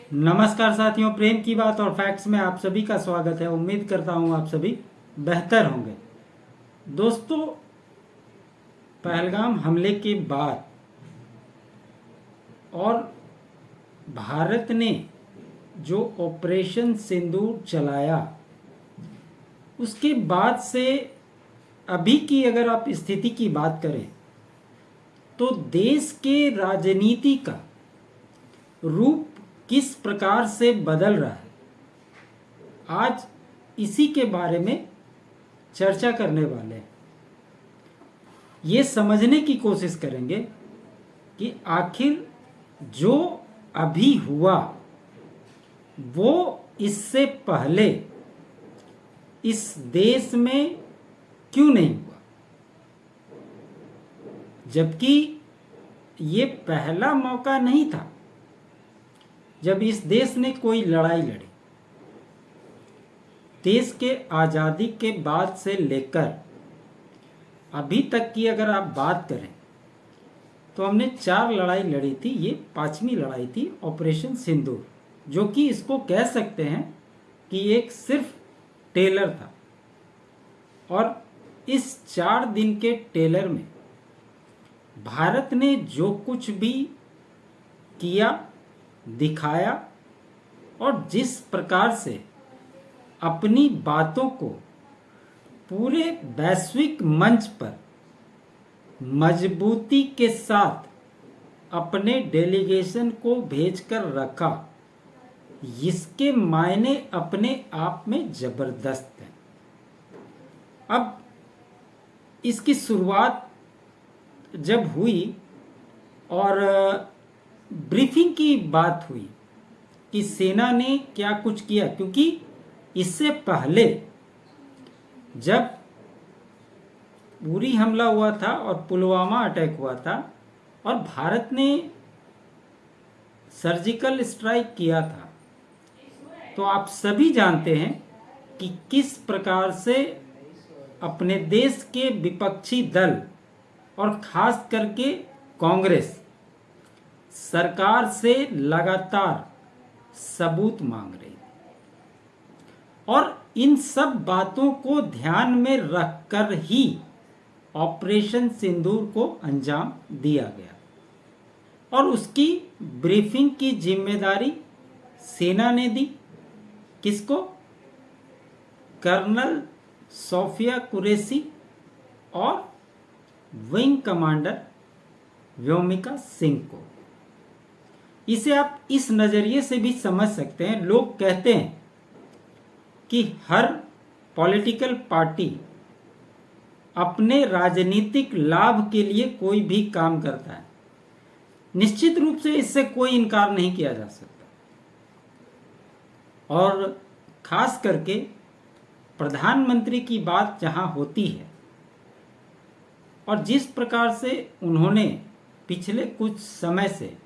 नमस्कार साथियों, प्रेम की बात और फैक्ट्स में आप सभी का स्वागत है। उम्मीद करता हूँ आप सभी बेहतर होंगे। दोस्तों, पहलगाम हमले के बाद और भारत ने जो ऑपरेशन सिंदूर चलाया, उसके बाद से अभी की अगर आप स्थिति की बात करें तो देश के राजनीति का रूप किस प्रकार से बदल रहा है, आज इसी के बारे में चर्चा करने वाले हैं। ये समझने की कोशिश करेंगे कि आखिर जो अभी हुआ वो इससे पहले इस देश में क्यों नहीं हुआ, जबकि ये पहला मौका नहीं था जब इस देश ने कोई लड़ाई लड़ी। देश के आज़ादी के बाद से लेकर अभी तक की अगर आप बात करें तो हमने 4 लड़ाई लड़ी थी। ये 5वीं लड़ाई थी ऑपरेशन सिंदूर, जो कि इसको कह सकते हैं कि एक सिर्फ टेलर था। और इस 4 दिन के टेलर में भारत ने जो कुछ भी किया, दिखाया और जिस प्रकार से अपनी बातों को पूरे वैश्विक मंच पर मजबूती के साथ अपने डेलीगेशन को भेजकर रखा, इसके मायने अपने आप में जबरदस्त हैं। अब इसकी शुरुआत जब हुई और ब्रीफिंग की बात हुई कि सेना ने क्या कुछ किया, क्योंकि इससे पहले जब उरी हमला हुआ था और पुलवामा अटैक हुआ था और भारत ने सर्जिकल स्ट्राइक किया था, तो आप सभी जानते हैं कि किस प्रकार से अपने देश के विपक्षी दल और खास करके कांग्रेस सरकार से लगातार सबूत मांग रही है। और इन सब बातों को ध्यान में रखकर ही ऑपरेशन सिंदूर को अंजाम दिया गया और उसकी ब्रीफिंग की जिम्मेदारी सेना ने दी। किसको? कर्नल सोफिया कुरैशी और विंग कमांडर व्योमिका सिंह को। इसे आप इस नज़रिए से भी समझ सकते हैं। लोग कहते हैं कि हर पॉलिटिकल पार्टी अपने राजनीतिक लाभ के लिए कोई भी काम करता है। निश्चित रूप से इससे कोई इनकार नहीं किया जा सकता। और खास करके प्रधानमंत्री की बात जहां होती है और जिस प्रकार से उन्होंने पिछले कुछ समय से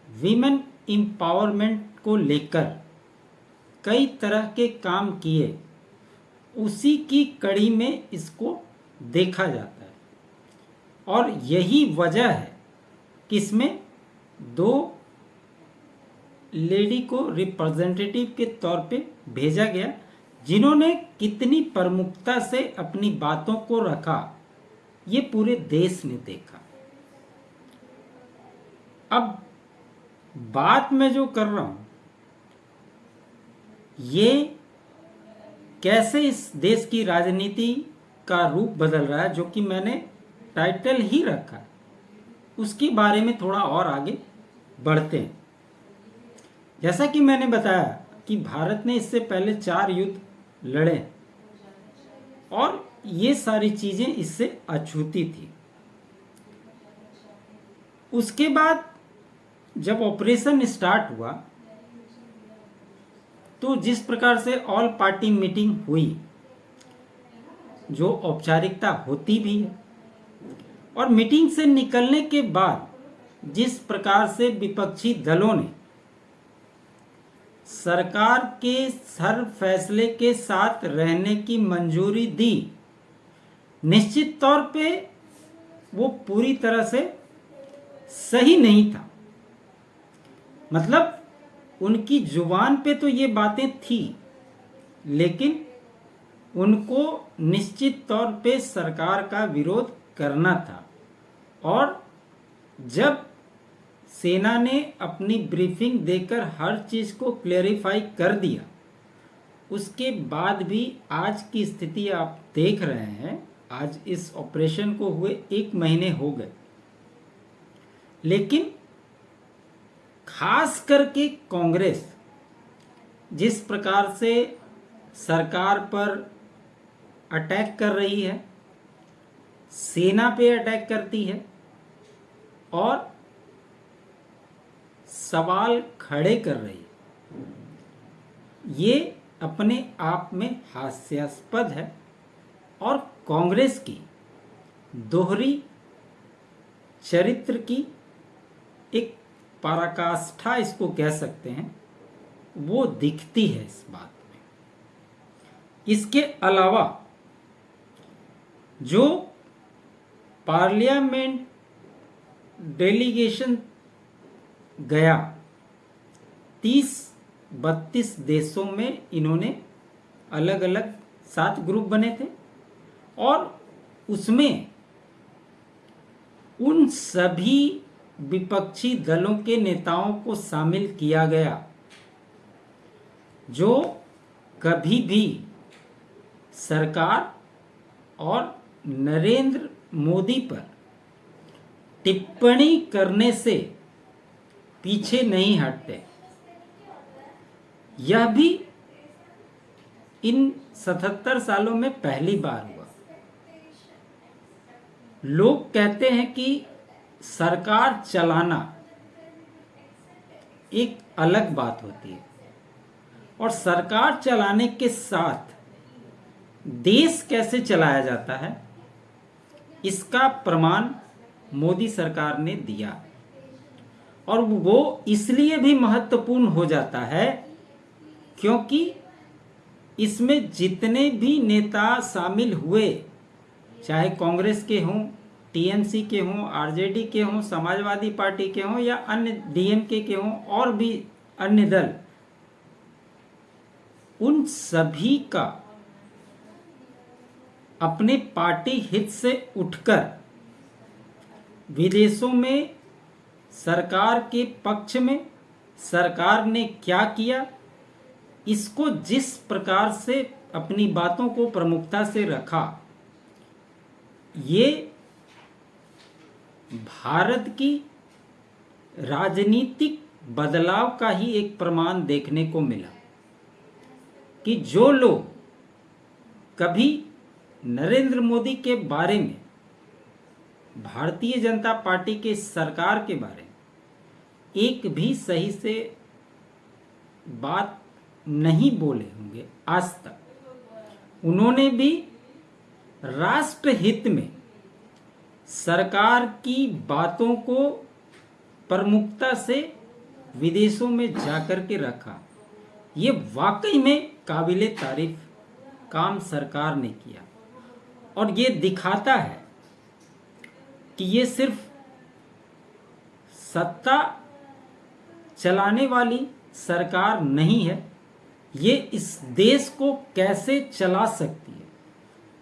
वीमेन एम्पावरमेंट को लेकर कई तरह के काम किए, उसी की कड़ी में इसको देखा जाता है। और यही वजह है कि इसमें 2 लेडी को रिप्रेजेंटेटिव के तौर पे भेजा गया, जिन्होंने कितनी प्रमुखता से अपनी बातों को रखा, ये पूरे देश ने देखा। अब बात मैं जो कर रहा हूं, ये कैसे इस देश की राजनीति का रूप बदल रहा है, जो कि मैंने टाइटल ही रखा है, उसके बारे में थोड़ा और आगे बढ़ते हैं। जैसा कि मैंने बताया कि भारत ने इससे पहले 4 युद्ध लड़े और ये सारी चीजें इससे अछूती थी। उसके बाद जब ऑपरेशन स्टार्ट हुआ तो जिस प्रकार से ऑल पार्टी मीटिंग हुई, जो औपचारिकता होती भी है, और मीटिंग से निकलने के बाद जिस प्रकार से विपक्षी दलों ने सरकार के हर फैसले के साथ रहने की मंजूरी दी, निश्चित तौर पे वो पूरी तरह से सही नहीं था। मतलब उनकी जुबान पे तो ये बातें थी, लेकिन उनको निश्चित तौर पे सरकार का विरोध करना था। और जब सेना ने अपनी ब्रीफिंग देकर हर चीज़ को क्लेरिफाई कर दिया, उसके बाद भी आज की स्थिति आप देख रहे हैं। आज इस ऑपरेशन को हुए 1 महीने हो गए, लेकिन खास करके कांग्रेस जिस प्रकार से सरकार पर अटैक कर रही है, सेना पे अटैक करती है और सवाल खड़े कर रही है, ये अपने आप में हास्यास्पद है। और कांग्रेस की दोहरी चरित्र की एक पराकाष्ठा इसको कह सकते हैं, वो दिखती है इस बात में। इसके अलावा जो पार्लियामेंट डेलीगेशन गया, 30-32 देशों में इन्होंने अलग अलग 7 ग्रुप बने थे, और उसमें उन सभी विपक्षी दलों के नेताओं को शामिल किया गया जो कभी भी सरकार और नरेंद्र मोदी पर टिप्पणी करने से पीछे नहीं हटते। यह भी इन 77 सालों में पहली बार हुआ। लोग कहते हैं कि सरकार चलाना एक अलग बात होती है, और सरकार चलाने के साथ देश कैसे चलाया जाता है, इसका प्रमाण मोदी सरकार ने दिया। और वो इसलिए भी महत्वपूर्ण हो जाता है क्योंकि इसमें जितने भी नेता शामिल हुए, चाहे कांग्रेस के हों, टीएमसी के हों, आरजेडी के हों, समाजवादी पार्टी के हों या अन्य डीएमके के हों और भी अन्य दल, उन सभी का अपने पार्टी हित से उठकर विदेशों में सरकार के पक्ष में सरकार ने क्या किया, इसको जिस प्रकार से अपनी बातों को प्रमुखता से रखा, ये भारत की राजनीतिक बदलाव का ही एक प्रमाण देखने को मिला कि जो लोग कभी नरेंद्र मोदी के बारे में, भारतीय जनता पार्टी के सरकार के बारे में एक भी सही से बात नहीं बोले होंगे आज तक, उन्होंने भी राष्ट्र हित में सरकार की बातों को प्रमुखता से विदेशों में जाकर के रखा। ये वाकई में काबिले तारीफ काम सरकार ने किया, और ये दिखाता है कि ये सिर्फ सत्ता चलाने वाली सरकार नहीं है, ये इस देश को कैसे चला सकती है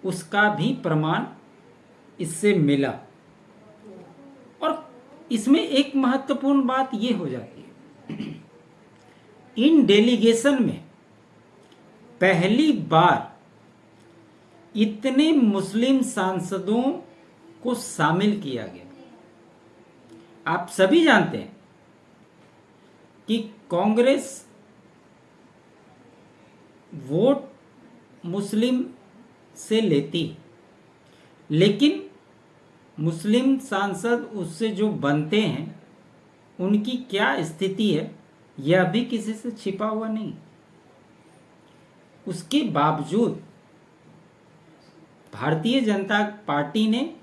उसका भी प्रमाण इससे मिला। और इसमें एक महत्वपूर्ण बात ये हो जाती है, इन डेलीगेशन में पहली बार इतने मुस्लिम सांसदों को शामिल किया गया। आप सभी जानते हैं कि कांग्रेस वोट मुस्लिम से लेती, लेकिन मुस्लिम सांसद उससे जो बनते हैं उनकी क्या स्थिति है यह भी किसी से छिपा हुआ नहीं। उसके बावजूद भारतीय जनता पार्टी ने,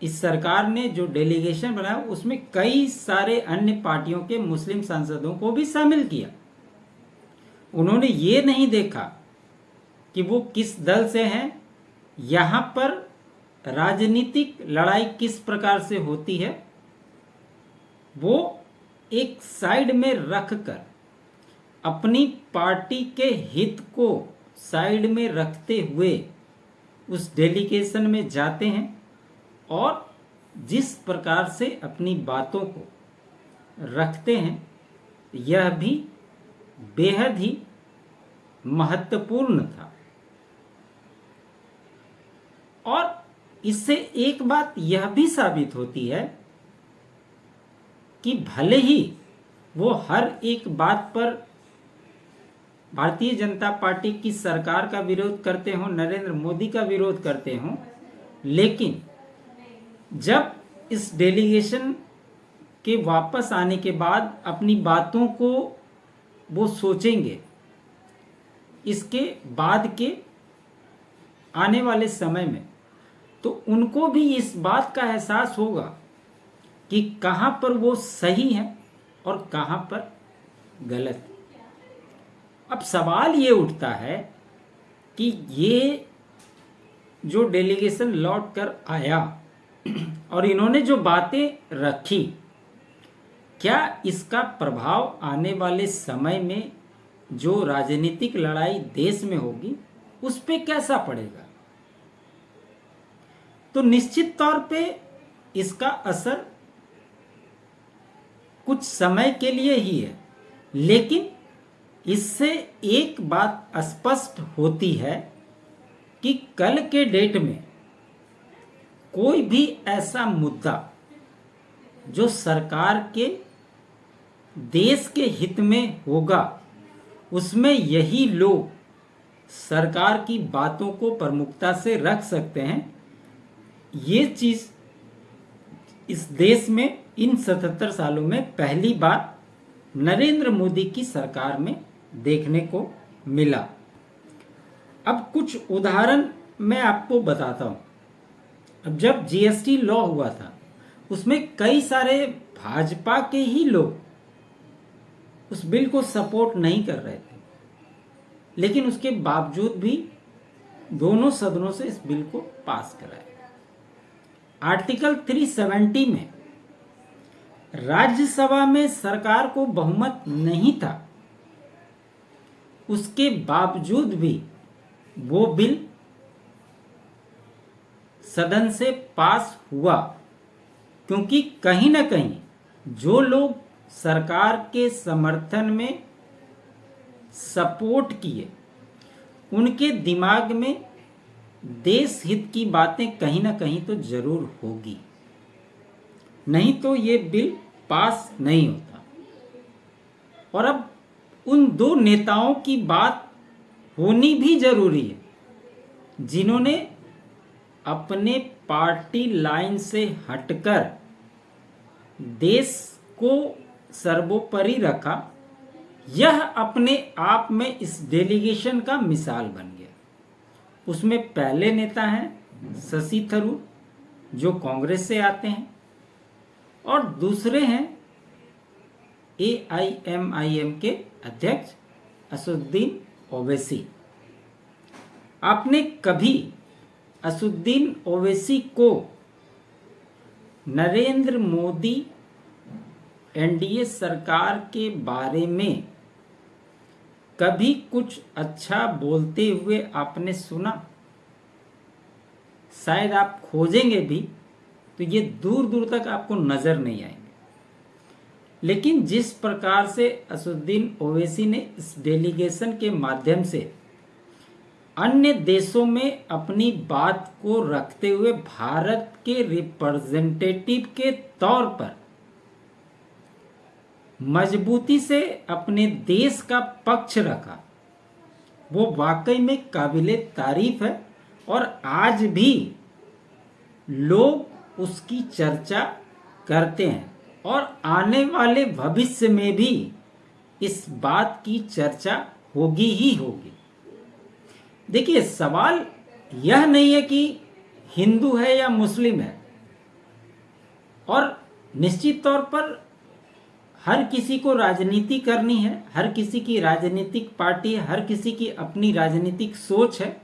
इस सरकार ने जो डेलीगेशन बनाया उसमें कई सारे अन्य पार्टियों के मुस्लिम सांसदों को भी शामिल किया। उन्होंने ये नहीं देखा कि वो किस दल से हैं, यहाँ पर राजनीतिक लड़ाई किस प्रकार से होती है, वो एक साइड में रखकर अपनी पार्टी के हित को साइड में रखते हुए उस डेलीगेशन में जाते हैं और जिस प्रकार से अपनी बातों को रखते हैं यह भी बेहद ही महत्वपूर्ण था। और इससे एक बात यह भी साबित होती है कि भले ही वो हर एक बात पर भारतीय जनता पार्टी की सरकार का विरोध करते हों, नरेंद्र मोदी का विरोध करते हों, लेकिन जब इस डेलीगेशन के वापस आने के बाद अपनी बातों को वो सोचेंगे, इसके बाद के आने वाले समय में, तो उनको भी इस बात का एहसास होगा कि कहाँ पर वो सही हैं और कहाँ पर गलत। अब सवाल ये उठता है कि ये जो डेलीगेशन लौट कर आया और इन्होंने जो बातें रखी, क्या इसका प्रभाव आने वाले समय में जो राजनीतिक लड़ाई देश में होगी उस पे कैसा पड़ेगा? तो निश्चित तौर पे इसका असर कुछ समय के लिए ही है, लेकिन इससे एक बात स्पष्ट होती है कि कल के डेट में कोई भी ऐसा मुद्दा जो सरकार के देश के हित में होगा, उसमें यही लोग सरकार की बातों को प्रमुखता से रख सकते हैं। ये चीज़ इस देश में इन 77 सालों में पहली बार नरेंद्र मोदी की सरकार में देखने को मिला। अब कुछ उदाहरण मैं आपको बताता हूँ। अब जब जीएसटी लॉ हुआ था, उसमें कई सारे भाजपा के ही लोग उस बिल को सपोर्ट नहीं कर रहे थे, लेकिन उसके बावजूद भी दोनों सदनों से इस बिल को पास कराया। आर्टिकल 370 में राज्यसभा में सरकार को बहुमत नहीं था, उसके बावजूद भी वो बिल सदन से पास हुआ, क्योंकि कहीं ना कहीं जो लोग सरकार के समर्थन में सपोर्ट किए, उनके दिमाग में देश हित की बातें कहीं ना कहीं तो जरूर होगी, नहीं तो ये बिल पास नहीं होता। और अब उन दो नेताओं की बात होनी भी जरूरी है, जिन्होंने अपने पार्टी लाइन से हटकर देश को सर्वोपरि रखा। यह अपने आप में इस डेलीगेशन का मिसाल बन गया। उसमें पहले नेता हैं शशि थरूर, जो कांग्रेस से आते हैं, और दूसरे हैं AIMIM के अध्यक्ष असदुद्दीन ओवैसी। आपने कभी असदुद्दीन ओवैसी को नरेंद्र मोदी NDA सरकार के बारे में कभी कुछ अच्छा बोलते हुए आपने सुना? शायद आप खोजेंगे भी तो ये दूर दूर तक आपको नजर नहीं आएंगे। लेकिन जिस प्रकार से असदुद्दीन ओवैसी ने इस डेलीगेशन के माध्यम से अन्य देशों में अपनी बात को रखते हुए भारत के रिप्रेजेंटेटिव के तौर पर मजबूती से अपने देश का पक्ष रखा, वो वाकई में काबिले तारीफ है। और आज भी लोग उसकी चर्चा करते हैं और आने वाले भविष्य में भी इस बात की चर्चा होगी ही होगी। देखिए, सवाल यह नहीं है कि हिंदू है या मुस्लिम है, और निश्चित तौर पर हर किसी को राजनीति करनी है, हर किसी की राजनीतिक पार्टी है, हर किसी की अपनी राजनीतिक सोच है,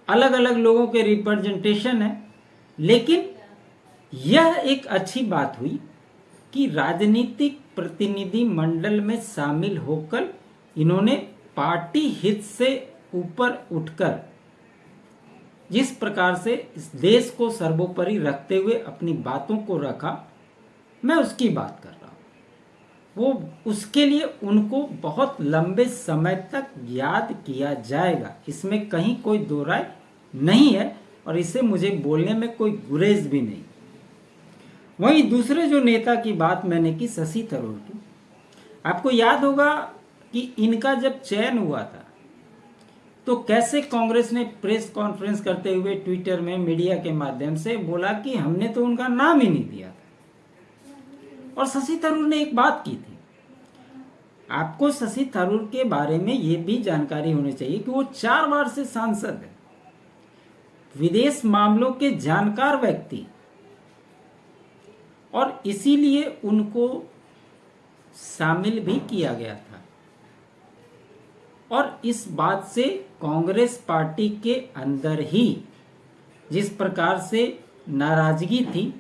अलग अलग लोगों के रिप्रेजेंटेशन है। लेकिन यह एक अच्छी बात हुई कि राजनीतिक प्रतिनिधि मंडल में शामिल होकर इन्होंने पार्टी हित से ऊपर उठकर जिस प्रकार से इस देश को सर्वोपरि रखते हुए अपनी बातों को रखा, मैं उसकी बात कर रहा हूँ। वो उसके लिए उनको बहुत लंबे समय तक याद किया जाएगा, इसमें कहीं कोई दो राय नहीं है और इसे मुझे बोलने में कोई गुरेज भी नहीं। वहीं दूसरे जो नेता की बात मैंने की, शशि थरूर की, आपको याद होगा कि इनका जब चयन हुआ था तो कैसे कांग्रेस ने प्रेस कॉन्फ्रेंस करते हुए ट्विटर में मीडिया के माध्यम से बोला कि हमने तो उनका नाम ही नहीं दिया था। और शशि थरूर ने एक बात की थी, आपको शशि थरूर के बारे में ये भी जानकारी होनी चाहिए कि वो 4 बार से सांसद है, विदेश मामलों के जानकार व्यक्ति, और इसीलिए उनको शामिल भी किया गया था। और इस बात से कांग्रेस पार्टी के अंदर ही जिस प्रकार से नाराजगी थी,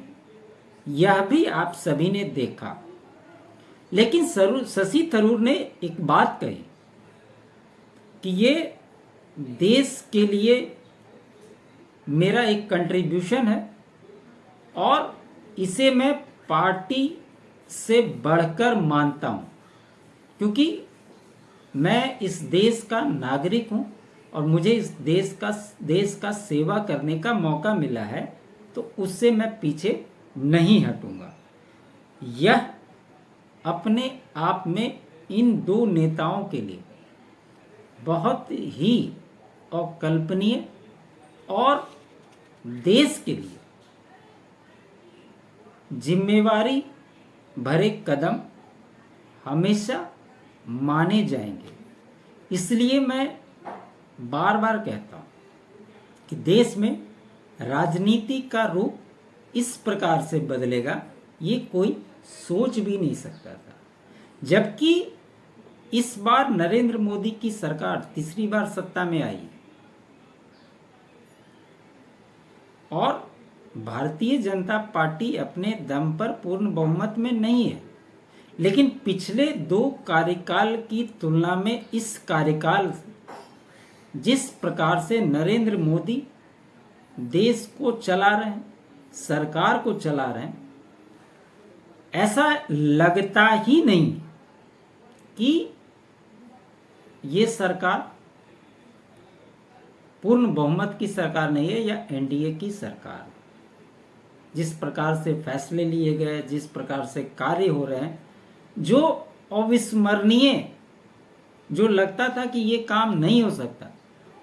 यह भी आप सभी ने देखा। लेकिन शशि थरूर ने एक बात कही कि ये देश के लिए मेरा एक कंट्रीब्यूशन है और इसे मैं पार्टी से बढ़कर मानता हूं, क्योंकि मैं इस देश का नागरिक हूं और मुझे इस देश का सेवा करने का मौका मिला है, तो उससे मैं पीछे नहीं हटूंगा। यह अपने आप में इन दो नेताओं के लिए बहुत ही अकल्पनीय और देश के लिए जिम्मेवारी भरे कदम हमेशा माने जाएंगे। इसलिए मैं बार बार कहता हूं कि देश में राजनीति का रूप इस प्रकार से बदलेगा, ये कोई सोच भी नहीं सकता था। जबकि इस बार नरेंद्र मोदी की सरकार तीसरी बार सत्ता में आई और भारतीय जनता पार्टी अपने दम पर पूर्ण बहुमत में नहीं है, लेकिन पिछले 2 कार्यकाल की तुलना में इस कार्यकाल जिस प्रकार से नरेंद्र मोदी देश को चला रहे हैं, सरकार को चला रहे हैं, ऐसा लगता ही नहीं कि ये सरकार पूर्ण बहुमत की सरकार नहीं है या एनडीए की सरकार। जिस प्रकार से फैसले लिए गए, जिस प्रकार से कार्य हो रहे हैं, जो अविस्मरणीय, जो लगता था कि ये काम नहीं हो सकता,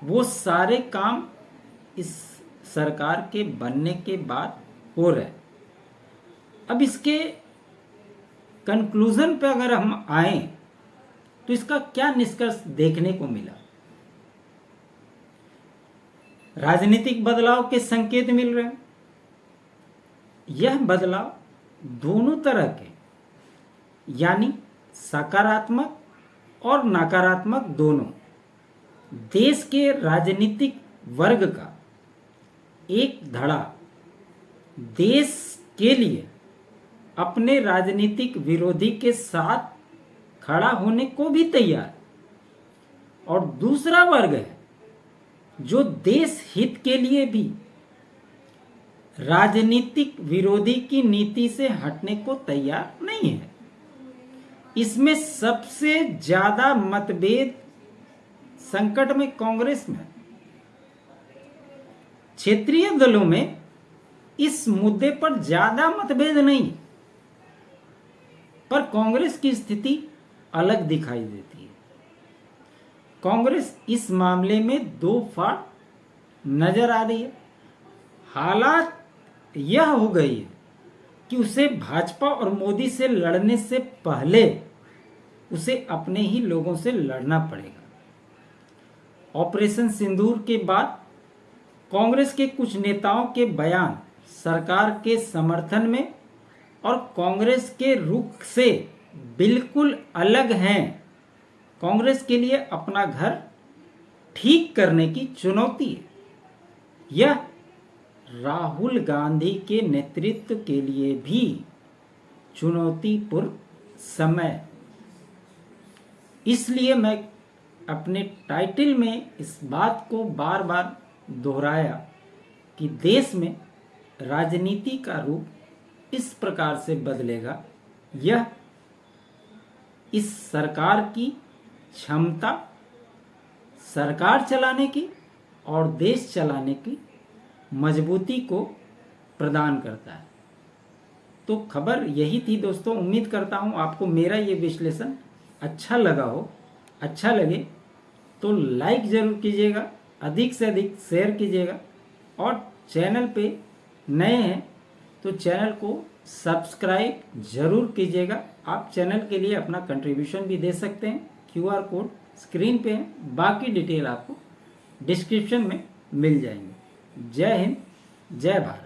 वो सारे काम इस सरकार के बनने के बाद हो रहे। अब इसके कंक्लूजन पे अगर हम आए तो इसका क्या निष्कर्ष देखने को मिला? राजनीतिक बदलाव के संकेत मिल रहे हैं। यह बदलाव दोनों तरह के, यानी सकारात्मक और नकारात्मक दोनों, देश के राजनीतिक वर्ग का एक धड़ा देश के लिए अपने राजनीतिक विरोधी के साथ खड़ा होने को भी तैयार, और दूसरा वर्ग है जो देश हित के लिए भी राजनीतिक विरोधी की नीति से हटने को तैयार नहीं है। इसमें सबसे ज्यादा मतभेद संकट में कांग्रेस में, क्षेत्रीय दलों में इस मुद्दे पर ज्यादा मतभेद नहीं, पर कांग्रेस की स्थिति अलग दिखाई देती है। कांग्रेस इस मामले में 2 फाड़ नजर आ रही है। हालात यह हो गई है कि उसे भाजपा और मोदी से लड़ने से पहले उसे अपने ही लोगों से लड़ना पड़ेगा। ऑपरेशन सिंदूर के बाद कांग्रेस के कुछ नेताओं के बयान सरकार के समर्थन में और कांग्रेस के रुख से बिल्कुल अलग हैं। कांग्रेस के लिए अपना घर ठीक करने की चुनौती है। यह राहुल गांधी के नेतृत्व के लिए भी चुनौतीपूर्ण समय। इसलिए मैं अपने टाइटल में इस बात को बार बार दोहराया कि देश में राजनीति का रूप इस प्रकार से बदलेगा, यह इस सरकार की क्षमता, सरकार चलाने की और देश चलाने की मजबूती को प्रदान करता है। तो खबर यही थी दोस्तों। उम्मीद करता हूँ आपको मेरा ये विश्लेषण अच्छा लगा हो। अच्छा लगे तो लाइक ज़रूर कीजिएगा, अधिक से अधिक शेयर कीजिएगा, और चैनल पे नए हैं तो चैनल को सब्सक्राइब ज़रूर कीजिएगा। आप चैनल के लिए अपना कंट्रीब्यूशन भी दे सकते हैं। QR कोड स्क्रीन पे है, बाकी डिटेल आपको डिस्क्रिप्शन में मिल जाएंगे। जय हिंद, जय भारत।